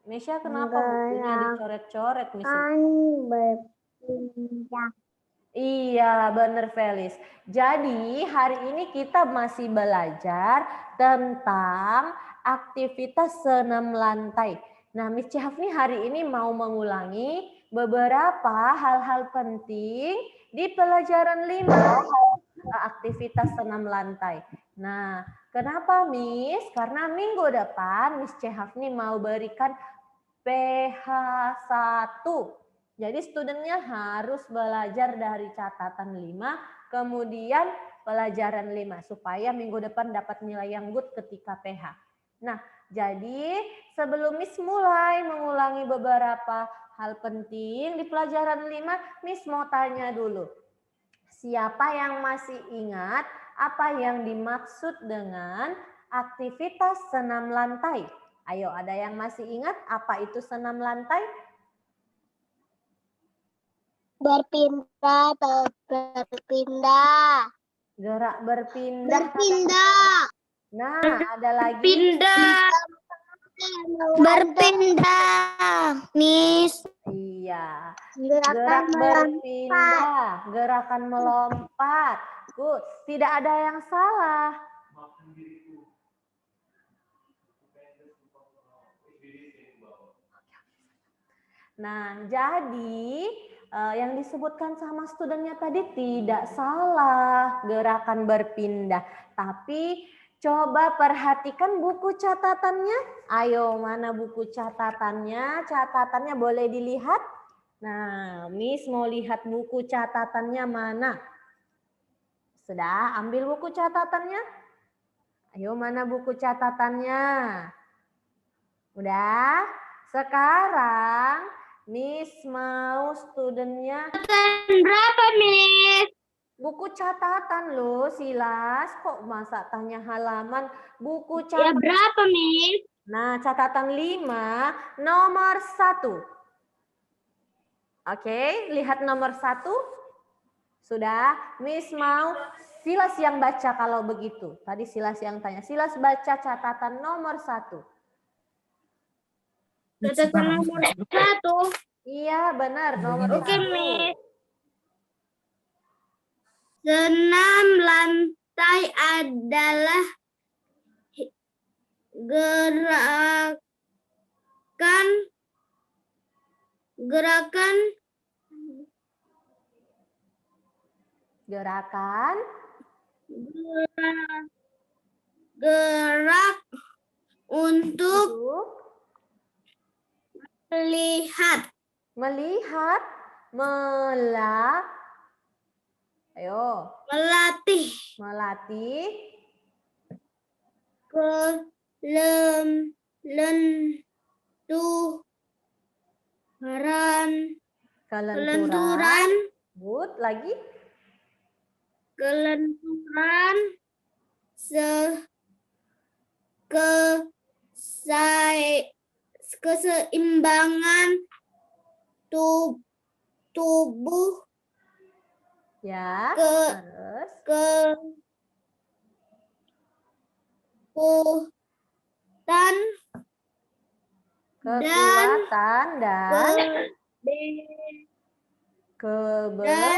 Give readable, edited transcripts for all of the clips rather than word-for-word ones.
Misha, kenapa bukunya dicoret-coret, Miss? Berpindah. Iya, bener Felis. Jadi hari ini kita masih belajar tentang aktivitas senam lantai. Nah, Miss Chafni hari ini mau mengulangi beberapa hal-hal penting di pelajaran 5 aktivitas senam lantai. Nah, kenapa Miss? Karena minggu depan Miss Chafni mau berikan PH 1. Jadi studentnya harus belajar dari catatan 5, kemudian pelajaran 5 supaya minggu depan dapat nilai yang good ketika PH. Nah, jadi sebelum Miss mulai mengulangi beberapa hal penting di pelajaran 5, Miss mau tanya dulu. Siapa yang masih ingat apa yang dimaksud dengan aktivitas senam lantai? Ayo, ada yang masih ingat apa itu senam lantai? Berpindah, berpindah. Gerak berpindah. Berpindah. Nah, ada lagi. Pindah. Berpindah, Miss. Iya. Gerakan Gerak melompat. berpindah, gerakan melompat. Good. Tidak ada yang salah. Nah, jadi yang disebutkan sama studentnya tadi tidak salah gerakan berpindah. Tapi coba perhatikan buku catatannya. Ayo, mana buku catatannya? Catatannya boleh dilihat. Nah, Miss mau lihat buku catatannya mana? Sudah ambil buku catatannya? Ayo, mana buku catatannya? Udah? Sekarang Miss mau studentnya. Berapa, Miss? Buku catatan loh, Silas. Kok masa tanya halaman? Buku catatan. Ya berapa, Miss? Nah, catatan 5, nomor 1. Oke, lihat nomor 1. Sudah, Miss mau Silas yang baca kalau begitu. Tadi Silas yang tanya. Silas baca catatan nomor 1. Catatan nomor 1. Iya, benar. Nomor 1. Oke, Miss. Senam lantai adalah gerak untuk melihat, ayo, melatih kelenturan, good, lagi kelenturan, keseimbangan tubuh, ya, terus kekuatan dan keberanian.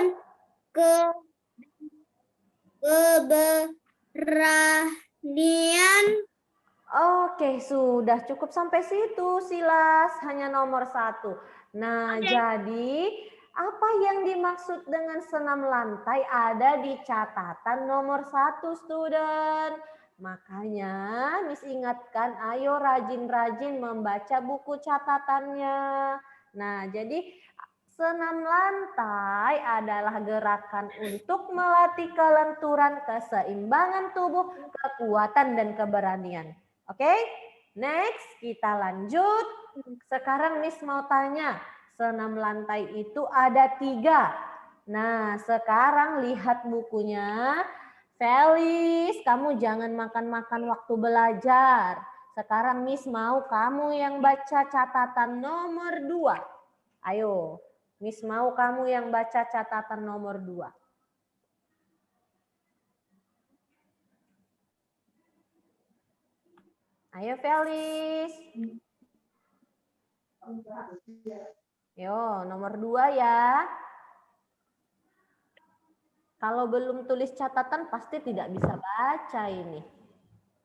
Oke, sudah cukup sampai situ, Silas. Hanya nomor 1. Nah, jadi apa yang dimaksud dengan senam lantai ada di catatan nomor 1, student. Makanya, Miss ingatkan, ayo rajin-rajin membaca buku catatannya. Nah, jadi senam lantai adalah gerakan untuk melatih kelenturan, keseimbangan tubuh, kekuatan, dan keberanian. Oke, next kita lanjut. Sekarang Miss mau tanya, senam lantai itu ada 3. Nah, sekarang lihat bukunya. Felis, kamu jangan makan-makan waktu belajar. Sekarang Miss mau kamu yang baca catatan nomor 2. Ayo, Miss mau kamu yang baca catatan nomor 2. Ayo Felis. Yo, nomor 2 ya. Kalau belum tulis catatan pasti tidak bisa baca ini.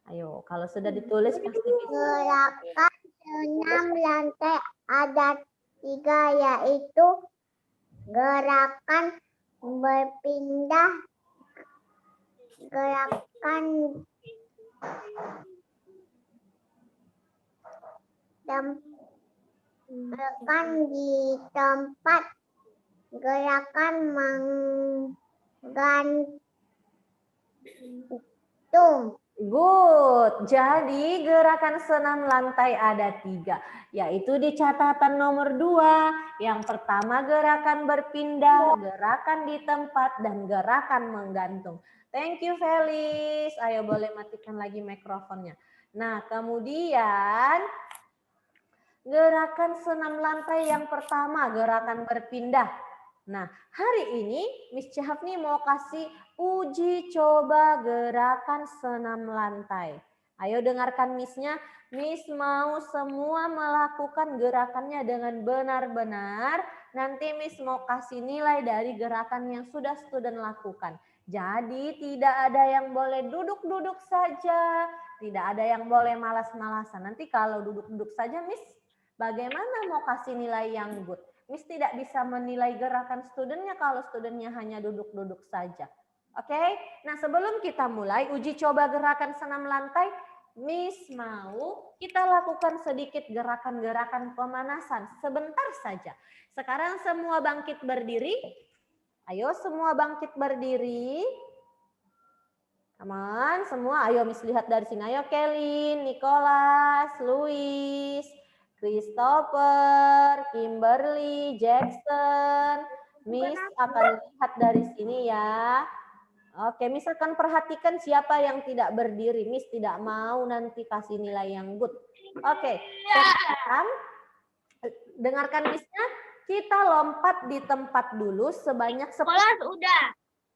Ayo, kalau sudah ditulis pasti bisa. Gerakan senam lantai ada 3, yaitu gerakan berpindah, gerakan di tempat, gerakan menggantung. Good. Jadi gerakan senam lantai ada 3, yaitu di catatan nomor 2. Yang pertama gerakan berpindah, gerakan di tempat, dan gerakan menggantung. Thank you Felis. Ayo boleh matikan lagi mikrofonnya. Nah kemudian gerakan senam lantai yang pertama, gerakan berpindah. Nah, hari ini Miss Chahafni mau kasih uji coba gerakan senam lantai. Ayo dengarkan Miss-nya. Miss mau semua melakukan gerakannya dengan benar-benar. Nanti Miss mau kasih nilai dari gerakan yang sudah student lakukan. Jadi tidak ada yang boleh duduk-duduk saja. Tidak ada yang boleh malas-malasan. Nanti kalau duduk-duduk saja Miss, bagaimana mau kasih nilai yang good? Miss tidak bisa menilai gerakan studentnya kalau studentnya hanya duduk-duduk saja. Oke, nah sebelum kita mulai uji coba gerakan senam lantai, Miss mau kita lakukan sedikit gerakan-gerakan pemanasan sebentar saja. Sekarang semua bangkit berdiri. Ayo semua bangkit berdiri. Teman, semua ayo Miss lihat dari sini. Ayo Kelin, Nicholas, Louis, Christopher, Kimberly, Jackson. Miss akan lihat dari sini ya. Oke, Miss akan perhatikan siapa yang tidak berdiri. Miss tidak mau nanti kasih nilai yang good. Oke, sekarang dengarkan Miss-nya. Kita lompat di tempat dulu sebanyak 10. Udah.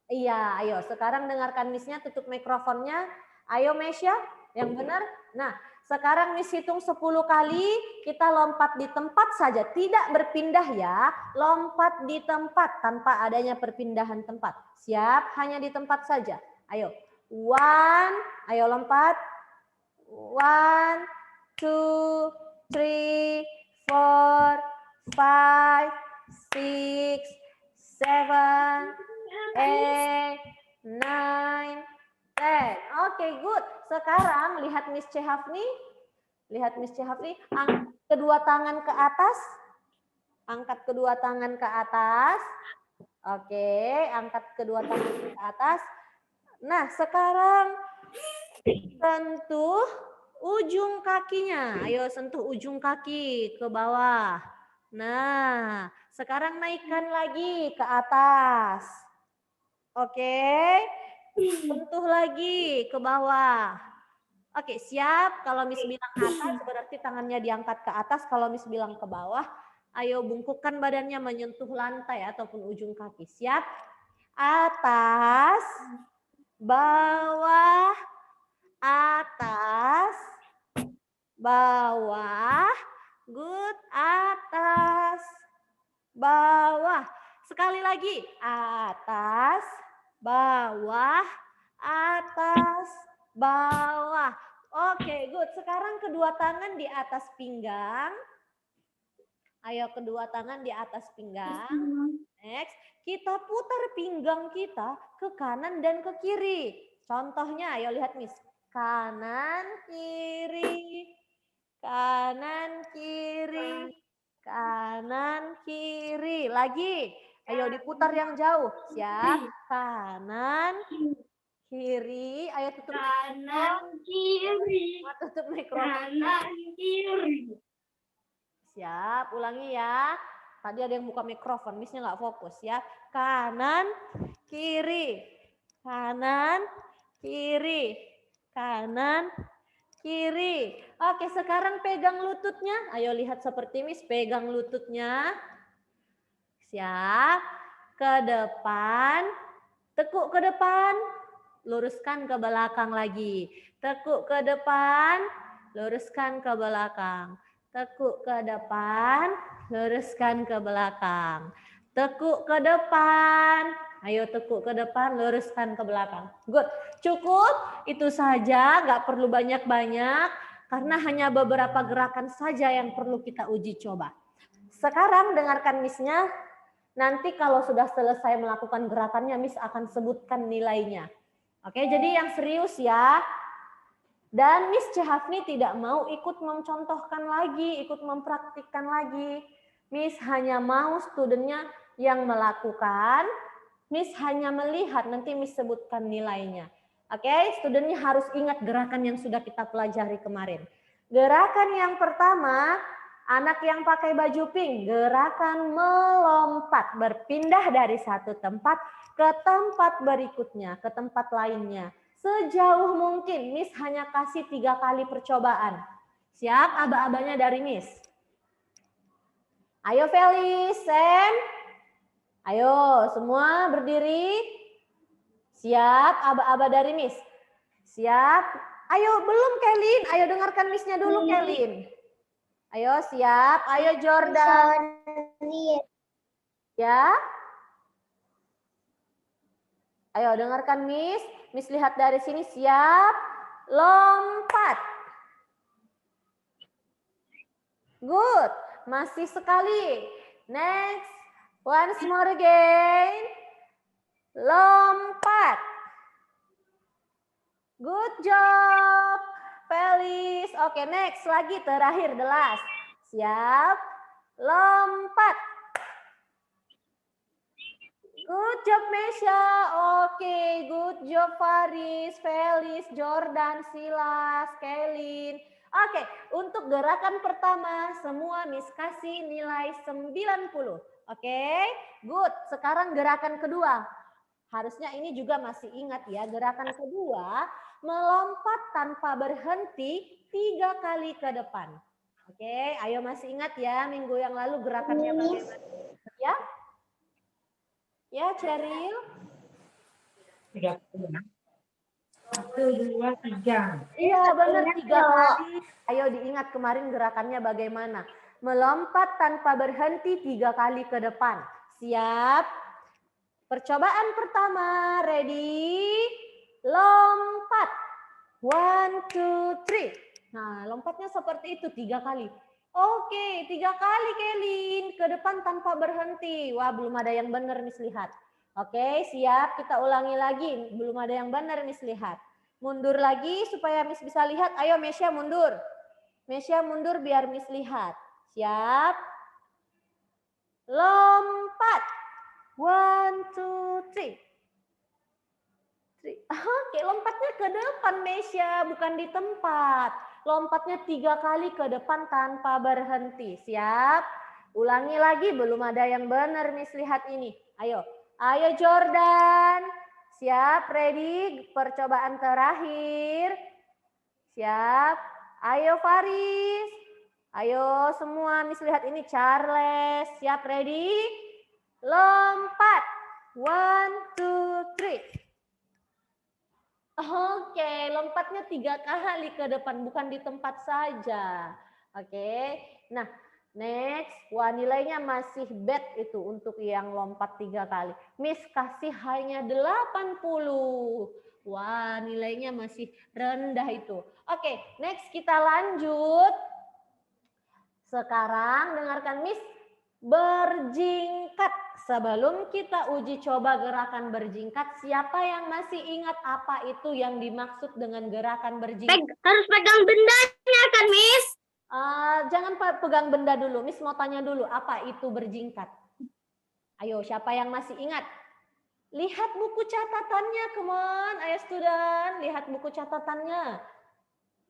Iya, ayo sekarang dengarkan Miss-nya, tutup mikrofonnya. Ayo Mesya, yang benar. Nah, sekarang Miss hitung 10 kali, kita lompat di tempat saja, tidak berpindah ya. Lompat di tempat tanpa adanya perpindahan tempat. Siap, hanya di tempat saja. Ayo, 1, ayo lompat. 1, 2, 3, 4, 5, 6, 7, 8, 9, 10. Oke, good. Sekarang lihat Miss Chahafni. Lihat Miss Chahafni. Angkat kedua tangan ke atas. Angkat kedua tangan ke atas. Oke, angkat kedua tangan ke atas. Nah, sekarang sentuh ujung kakinya. Ayo sentuh ujung kaki ke bawah. Nah, sekarang naikkan lagi ke atas. Oke, sentuh lagi ke bawah. Oke, siap. Kalau Miss bilang atas berarti tangannya diangkat ke atas. Kalau Miss bilang ke bawah, ayo bungkukkan badannya menyentuh lantai ataupun ujung kaki. Siap? Atas, bawah, atas, bawah. Good, atas, bawah. Sekali lagi, atas, bawah, atas, bawah. Oke, good. Sekarang kedua tangan di atas pinggang. Ayo kedua tangan di atas pinggang. Next, kita putar pinggang kita ke kanan dan ke kiri. Contohnya, ayo lihat Miss. Kanan, kiri, kanan, kiri, kanan, kiri. Lagi. Ayo diputar yang jauh. Siap. Kanan, kiri. Ayo tutup Kanan, kiri. tutup mikrofon. Kanan, kiri. Siap. Ulangi ya. Tadi ada yang buka mikrofon. Miss-nya nggak fokus ya. Kanan, kiri. Kanan, kiri. Kanan, kiri. Oke, sekarang pegang lututnya. Ayo lihat seperti Miss, pegang lututnya. Siap. Ke depan. Tekuk ke depan. Luruskan ke belakang lagi. Tekuk ke depan. luruskan ke belakang. Tekuk ke depan, luruskan ke belakang. Tekuk ke depan. Ayo tekuk ke depan, luruskan ke belakang. Good. Cukup, itu saja, nggak perlu banyak-banyak. Karena hanya beberapa gerakan saja yang perlu kita uji coba. Sekarang dengarkan Miss-nya. Nanti kalau sudah selesai melakukan gerakannya, Miss akan sebutkan nilainya. Oke, jadi yang serius ya. Dan Miss Cehafni tidak mau ikut mencontohkan lagi, ikut mempraktikkan lagi. Miss hanya mau studentnya yang melakukan. Miss hanya melihat, nanti Miss sebutkan nilainya. Oke, studentnya harus ingat gerakan yang sudah kita pelajari kemarin. Gerakan yang pertama, anak yang pakai baju pink, gerakan melompat, berpindah dari satu tempat ke tempat berikutnya, ke tempat lainnya. Sejauh mungkin, Miss hanya kasih 3 kali percobaan. Siap aba-abanya dari Miss? Ayo Felis, Sam. Ayo semua berdiri. Siap aba-aba dari Miss? Siap. Ayo belum Kelin, ayo dengarkan Miss-nya dulu Kelin. Ayo siap, ayo Jordan. Ya. Ayo dengarkan Miss. Miss lihat dari sini, siap. Lompat. Good. Masih sekali. Next. Once more again. Lompat. Good job. Felis. Oke, next. Lagi terakhir, the last. Siap. Lompat. Good job Mesha. Oke, good job Faris, Felis, Jordan, Silas, Kelin. Oke, untuk gerakan pertama semua Miss kasih nilai 90. Oke, good. Sekarang gerakan kedua. Harusnya ini juga masih ingat ya. Gerakan kedua, melompat tanpa berhenti 3 kali ke depan. Oke, ayo masih ingat ya minggu yang lalu gerakannya bagaimana? Ya? Ya, Ceril. 1, 2, 3. Iya, benar 3 kali. Ayo diingat kemarin gerakannya bagaimana. Melompat tanpa berhenti 3 kali ke depan. Siap? Percobaan pertama. Ready? Lompat. 1, 2, 3. Nah, lompatnya seperti itu 3 kali. Oke, 3 kali Kelin. Ke depan tanpa berhenti. Wah, belum ada yang benar Miss lihat. Oke, siap. Kita ulangi lagi. Belum ada yang benar Miss lihat. Mundur lagi supaya Miss bisa lihat. Ayo Mesya mundur. Mesya mundur biar Miss lihat. Siap. Lompat. 1, 2, 3. Oke, lompatnya ke depan Mesya, bukan di tempat. Lompatnya 3 kali ke depan tanpa berhenti. Siap? Ulangi lagi, belum ada yang benar Miss lihat ini. Ayo, ayo Jordan. Siap, ready? Percobaan terakhir. Siap? Ayo Faris. Ayo semua Miss lihat ini. Charles. Siap, ready? Lompat. 1, 2, 3. Oke, lompatnya 3 kali ke depan, bukan di tempat saja. Oke, nah next. Wah, nilainya masih bad itu untuk yang lompat 3 kali. Miss kasih hanya 80. Wah, nilainya masih rendah itu. Oke, next kita lanjut. Sekarang dengarkan Miss berjingkat. Sebelum kita uji coba gerakan berjingkat, siapa yang masih ingat apa itu yang dimaksud dengan gerakan berjingkat? Harus pegang bendanya kan, Miss? Jangan pegang benda dulu. Miss mau tanya dulu, apa itu berjingkat? Ayo, siapa yang masih ingat? Lihat buku catatannya, come on. Ayo student, lihat buku catatannya.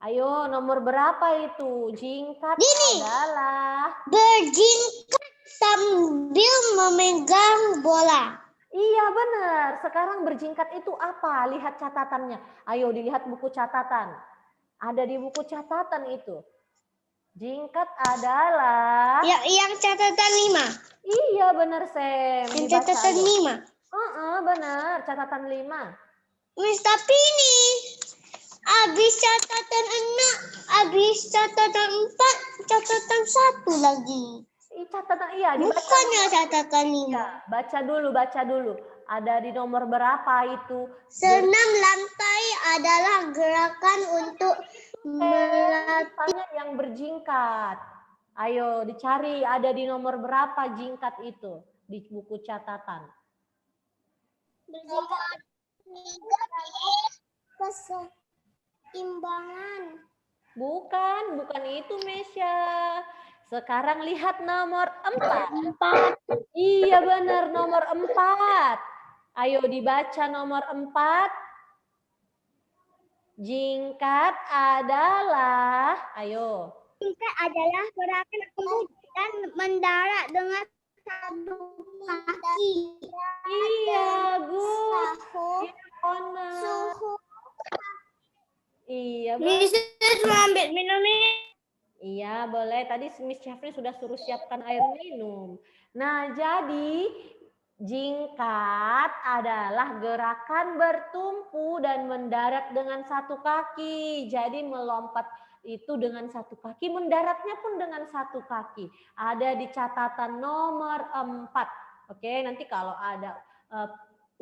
Ayo, nomor berapa itu? Jingkat adalah... Berjingkat sambil memegang bola. Iya benar. Sekarang berjingkat itu apa? Lihat catatannya. Ayo dilihat buku catatan. Ada di buku catatan itu. Jingkat adalah... Yang catatan 5. Iya benar Sam. Yang catatan 5. Benar. Catatan 5. Miss, tapi ini Habis catatan 6, habis catatan 4, catatan 1 lagi. Catatan iya, dibaca Bukannya dulu. catatan 5. Ya, baca dulu. Ada di nomor berapa itu? Senam lantai adalah gerakan untuk melatih. Misalnya yang berjingkat. Ayo dicari ada di nomor berapa jingkat itu di buku catatan. Keseimbangan. Bukan itu Mesya. Sekarang lihat nomor 4. Iya benar nomor 4. Ayo dibaca nomor 4. Jingkat adalah, ayo. Jingkat adalah gerakan kemudian mendarat dengan satu kaki. Iya, good. Suhu. Iya, Bisa ambil minum ini. iya, boleh. Tadi Miss Syafri sudah suruh siapkan air minum. Nah, jadi jingkat adalah gerakan bertumpu dan mendarat dengan satu kaki. Jadi melompat itu dengan satu kaki, mendaratnya pun dengan satu kaki. Ada di catatan nomor 4. Oke, nanti kalau ada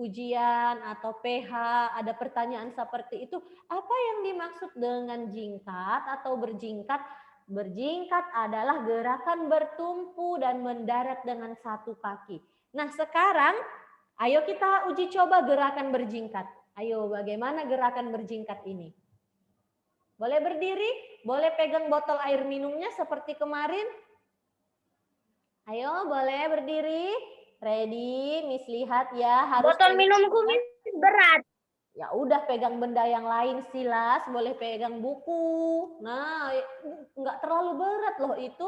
ujian atau PH, ada pertanyaan seperti itu, apa yang dimaksud dengan jingkat atau berjingkat? Berjingkat adalah gerakan bertumpu dan mendarat dengan satu kaki. Nah sekarang, ayo kita uji coba gerakan berjingkat. Ayo bagaimana gerakan berjingkat ini? Boleh berdiri? Boleh pegang botol air minumnya seperti kemarin? Ayo boleh berdiri? Ready, Miss lihat ya. Harus Botol minumku berat. Ya udah pegang benda yang lain Silas, boleh pegang buku. Nah, nggak terlalu berat loh itu.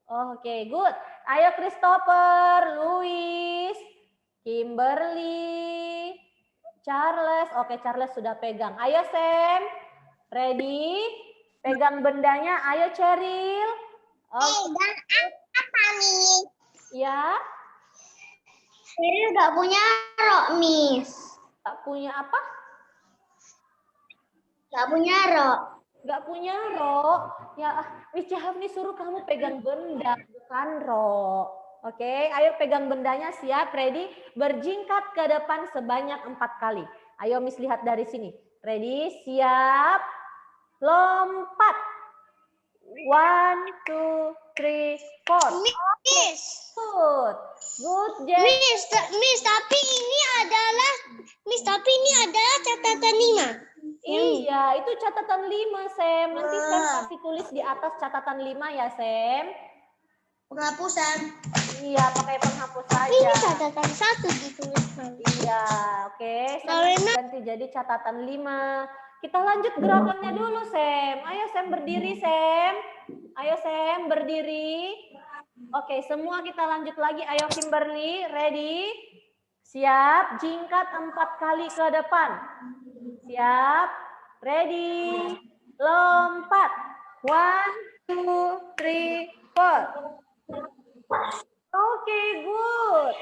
Oke, good. Ayo Christopher, Louis, Kimberly, Charles. Oke, Charles sudah pegang. Ayo Sam, ready? Pegang bendanya. Ayo Cheryl. Pegang apa nih? Ya. Cheryl nggak punya rok, Miss. Tak punya apa? Nggak punya rok. Nggak punya rok. Ya, Miss Syahafni suruh kamu pegang benda, bukan rok. Oke, ayo pegang bendanya, siap, ready? Berjingkat ke depan sebanyak 4 kali. Ayo Miss lihat dari sini. Ready, siap, lompat. 1, 2, 3, 4. Miss. Good, Jen. Miss, tapi ini adalah catatan 5. Iya, itu catatan 5, Sam. Nanti Sam kasih tulis di atas catatan 5 ya, Sam. Penghapusan. Iya, pakai penghapus saja. Ini catatan 1 ditulis. Iya, oke. Sam ganti jadi catatan 5. Kita lanjut gerakannya dulu, Sam. Ayo, Sam berdiri, Sam. Ayo, Sam berdiri. Oke, semua kita lanjut lagi. Ayo, Kimberly, ready? Siap, jingkat 4 kali ke depan. Siap, ready, lompat. 1, 2, 3, 4. Oke, good.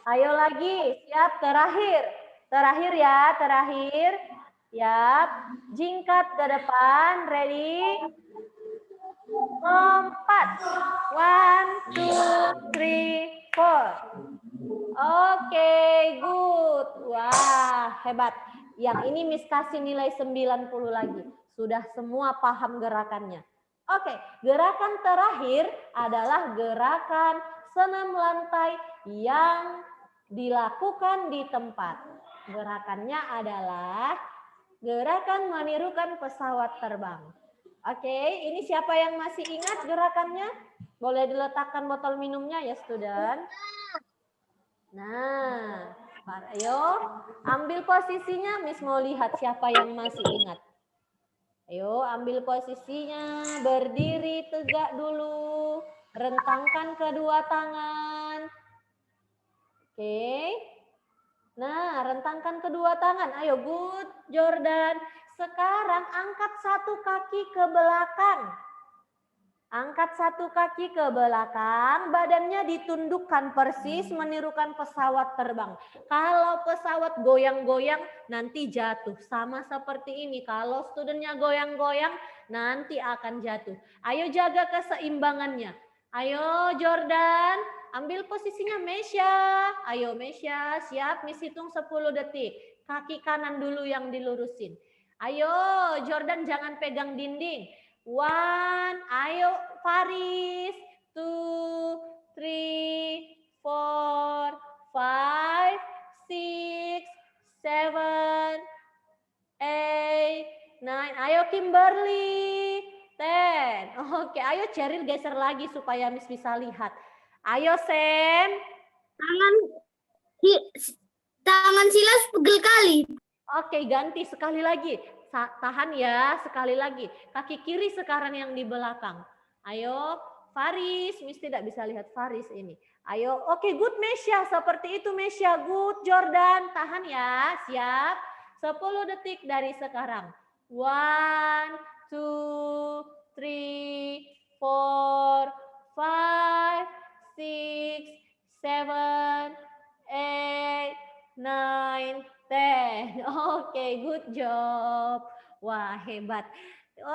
Ayo lagi, siap, terakhir. Terakhir ya, terakhir. Siap, jingkat ke depan, ready. Lompat. 1, 2, 3, 4. Oke, good. Wah, hebat. Yang ini Miss kasih nilai 90 lagi. Sudah semua paham gerakannya. Oke, gerakan terakhir adalah gerakan senam lantai yang dilakukan di tempat. Gerakannya adalah gerakan menirukan pesawat terbang. Oke, ini siapa yang masih ingat gerakannya? Boleh diletakkan botol minumnya ya, student. Nah, ayo ambil posisinya, Miss mau lihat siapa yang masih ingat. Ayo ambil posisinya, berdiri tegak dulu, rentangkan kedua tangan. Oke. Nah, rentangkan kedua tangan. Ayo, good, Jordan. Sekarang angkat satu kaki ke belakang. Angkat satu kaki ke belakang, badannya ditundukkan persis menirukan pesawat terbang. Kalau pesawat goyang-goyang nanti jatuh. Sama seperti ini, kalau studentnya goyang-goyang nanti akan jatuh. Ayo jaga keseimbangannya. Ayo Jordan, ambil posisinya Mesya. Ayo Mesya, siap, Miss hitung 10 detik. Kaki kanan dulu yang dilurusin. Ayo Jordan, jangan pegang dinding. 1, ayo Faris, 2, 3, 4, 5, 6, 7, 8, 9. Ayo Kimberly, 10. Oke, ayo Cheryl geser lagi supaya Miss bisa lihat. Ayo Sam. Tangan Silas pegel kali. Oke, ganti sekali lagi. Tahan ya, sekali lagi. Kaki kiri sekarang yang di belakang. Ayo, Faris. Miss tidak bisa lihat Faris ini. Ayo, oke, good Mesya. Seperti itu Mesya. Good Jordan. Tahan ya, siap. 10 detik dari sekarang. 1, 2, 3, 4, 5, 6, 7, 8, 9, 10. Oke, good job. Wah, hebat.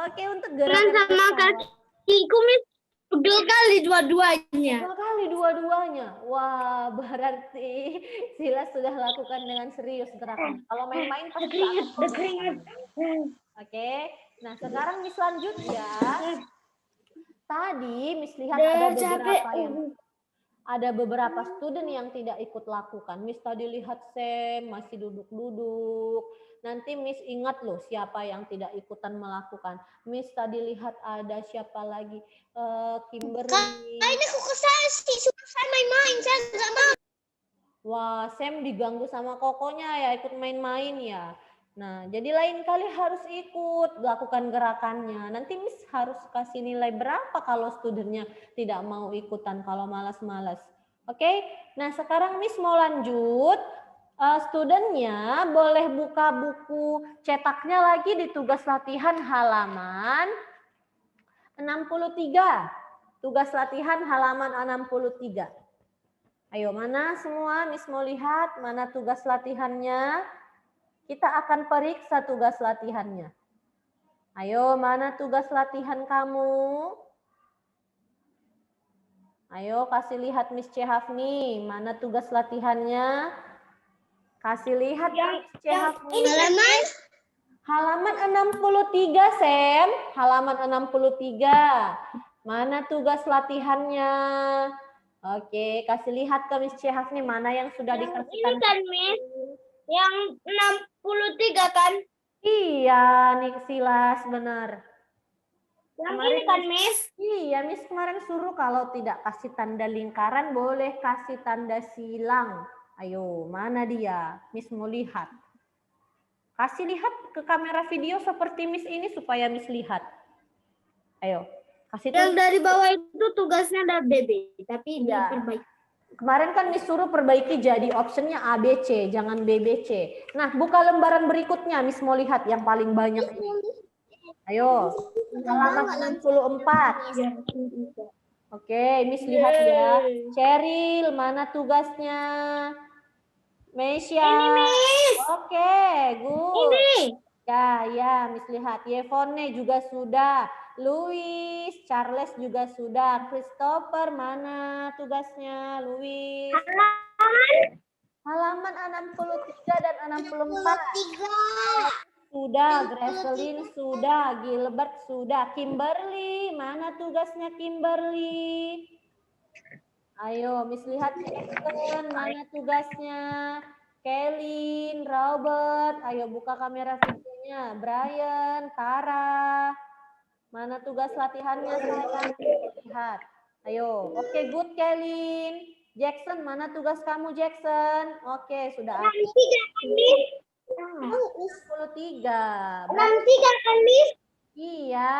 Oke, untuk gerakan sama kakiku Miss pegel kali dua-duanya. dua kali dua-duanya. Wah, berarti Silas sudah lakukan dengan serius gerakan. Kalau main-main pasti keringat. Oke. Nah, sekarang Miss lanjut ya. Tadi Miss lihat ada beberapa student yang tidak ikut lakukan. Miss tadi lihat Sam masih duduk-duduk. Nanti Miss ingat loh siapa yang tidak ikutan melakukan. Miss tadi lihat ada siapa lagi? Kimberly. Ini aku kesal sih, saya main-main, saya nggak mau. Wah, Sam diganggu sama kokonya ya, ikut main-main ya. Nah, jadi lain kali harus ikut lakukan gerakannya. Nanti Miss harus kasih nilai berapa kalau studentnya tidak mau ikutan, kalau malas-malas. Oke, nah sekarang Miss mau lanjut. Studentnya boleh buka buku cetaknya lagi di tugas latihan halaman 63. Tugas latihan halaman 63. Ayo, mana semua? Miss mau lihat mana tugas latihannya. Kita akan periksa tugas latihannya. Ayo, mana tugas latihan kamu? Ayo, kasih lihat Miss Chehafni. Mana tugas latihannya? Kasih lihat Miss Chehafni. Halaman 63, Sam. Halaman 63. Mana tugas latihannya? Oke, kasih lihat ke Miss Chehafni mana yang sudah dikasihkan. Ini kan, Miss. Yang 63 kan? Iya, nih Silas, benar. Yang ini kan, Miss? Iya, Miss kemarin suruh kalau tidak kasih tanda lingkaran, boleh kasih tanda silang. Ayo, mana dia? Miss mau lihat. Kasih lihat ke kamera video seperti Miss ini supaya Miss lihat. Ayo, kasih yang dari bawah itu tugasnya ada BB, tapi ya. diperbaiki. Kemarin kan Miss suruh perbaiki jadi optionnya ABC, jangan BBC. Nah, buka lembaran berikutnya, Miss mau lihat yang paling banyak ini. Ayo, halaman 64. Oke, Miss lihat ya. Cheryl, mana tugasnya? Mesya. Ini, Miss. Oke, good. Ini. Ya, Miss lihat. Yevonne juga sudah. Louis, Charles juga sudah. Christopher, mana tugasnya? Louis. Halaman 63 dan 64. Sudah, Gracelyn sudah, Gilbert sudah. Kimberly, mana tugasnya Kimberly? Ayo, Miss lihat Jackson, mana tugasnya? Kelly, Robert, ayo buka kamera videonya. Brian, Tara. Mana tugas latihannya sayang? Lihat. Ayo. Oke, good Kelly. Jackson, mana tugas kamu Jackson? Oke, sudah. 63. 63 kan, Miss? Iya.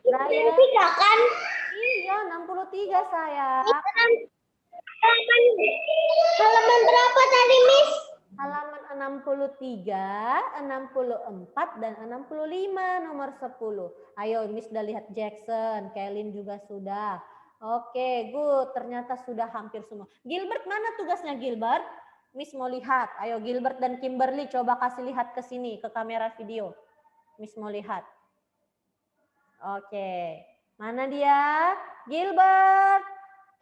63 kan? Iya, 63 sayang. Halaman berapa tadi, Miss? Halaman 63, 64, dan 65 nomor 10. Ayo, Miss udah lihat Jackson, Kailin juga sudah. Oke, good. Ternyata sudah hampir semua. Gilbert, mana tugasnya Gilbert? Miss mau lihat. Ayo, Gilbert dan Kimberly coba kasih lihat ke sini, ke kamera video. Miss mau lihat. Oke, mana dia? Gilbert,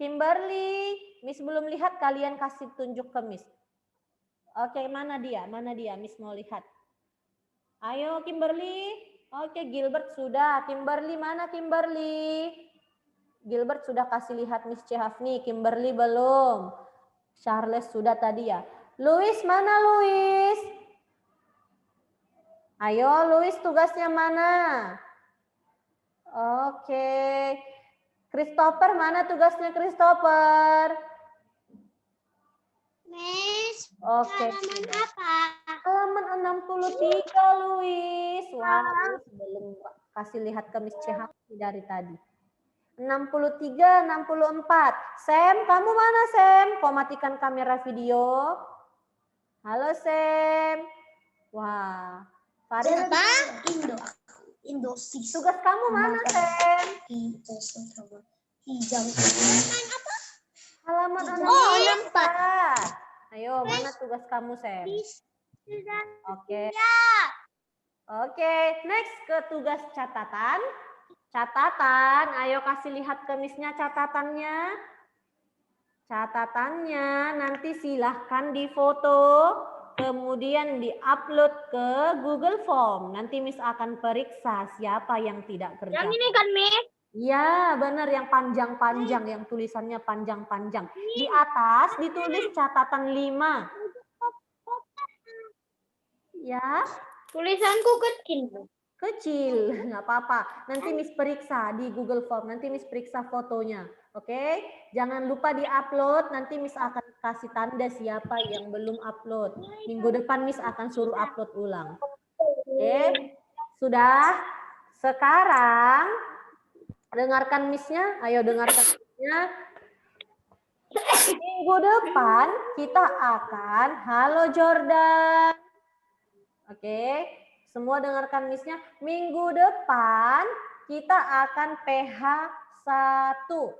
Kimberly. Miss belum lihat, kalian kasih tunjuk ke Miss. Oke, mana dia? Mana dia? Miss mau lihat. Ayo, Kimberly. Oke, Gilbert sudah. Kimberly, mana Kimberly? Gilbert sudah kasih lihat Miss Chehafni. Kimberly belum. Charles sudah tadi ya. Louis, mana Louis? Ayo, Louis tugasnya mana? Oke. Christopher, mana tugasnya Christopher? Miss, Oke. halaman apa? Halaman 63, Louis. Wah, Louis belum kasih lihat ke Miss Chehafni dari tadi. 63, 64. Sam, kamu mana Sam? Kau matikan kamera video. Halo Sam. Wah. Faris. Apa? Indosis. Tugas kamu mana Sam? Hijau. Halaman apa? Halaman Oh, 64. Ayo, mana tugas kamu Sam? Sudah. Oke. Oke, next ke tugas catatan. Catatan, ayo kasih lihat ke Miss-nya catatannya. Catatannya nanti silahkan difoto, kemudian di-upload ke Google Form. Nanti Miss akan periksa siapa yang tidak kerja. Yang ini kan, Miss? Ya, benar yang panjang-panjang, yang tulisannya panjang-panjang. Di atas ditulis catatan 5. Ya. Tulisanku kecil. Kecil, nggak apa-apa. Nanti Miss periksa di Google Form, nanti Miss periksa fotonya. Oke? Jangan lupa di-upload, nanti Miss akan kasih tanda siapa yang belum upload. Minggu depan Miss akan suruh upload ulang. Oke? Sudah? Sekarang dengarkan Miss-nya, ayo dengarkan Miss-nya. Minggu depan kita akan, halo Jordan. Oke, semua dengarkan Miss-nya. Minggu depan kita akan PH 1.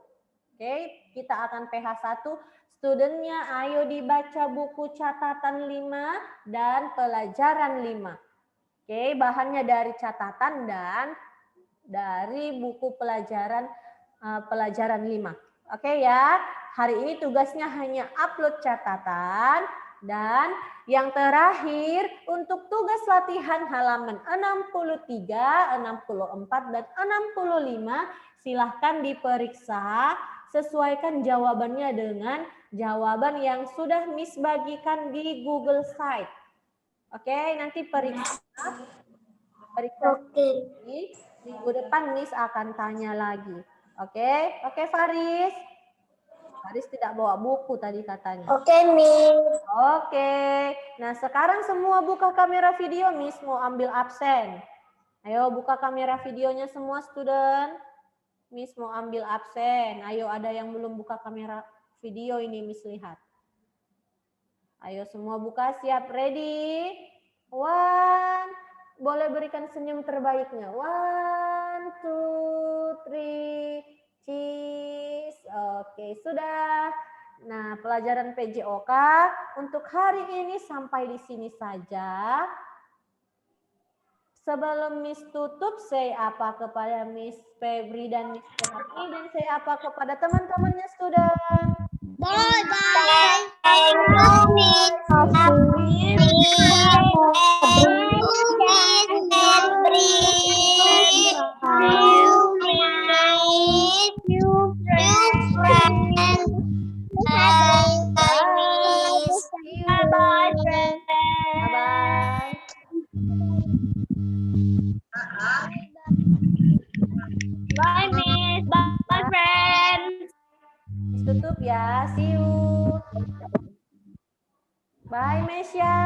Oke, kita akan PH 1. Studentnya ayo dibaca buku catatan 5 dan pelajaran 5. Oke, bahannya dari catatan dan dari buku pelajaran 5. Oke ya, hari ini tugasnya hanya upload catatan dan yang terakhir untuk tugas latihan halaman 63, 64 dan 65 silahkan diperiksa, sesuaikan jawabannya dengan jawaban yang sudah Miss bagikan di Google Site. Oke, nanti periksa. Oke. Minggu depan Miss akan tanya lagi. Oke Faris. Faris tidak bawa buku tadi katanya. Oke, Miss. Oke. Nah, sekarang semua buka kamera video, Miss mau ambil absen. Ayo buka kamera videonya semua student. Miss mau ambil absen. Ayo, ada yang belum buka kamera video ini Miss lihat. Ayo semua buka, siap, ready? 1. Boleh berikan senyum terbaiknya. 1, 2, 3, cheese. Oke, sudah. Nah, pelajaran PJOK untuk hari ini sampai di sini saja. Sebelum Miss tutup, saya apa kepada Miss Febri dan Miss Chehafni dan saya apa kepada teman-temannya student. Bye bye. Thank you, Miss. Bye, Miss. Bye, friends. Tutup ya, see you. Bye, Mesya.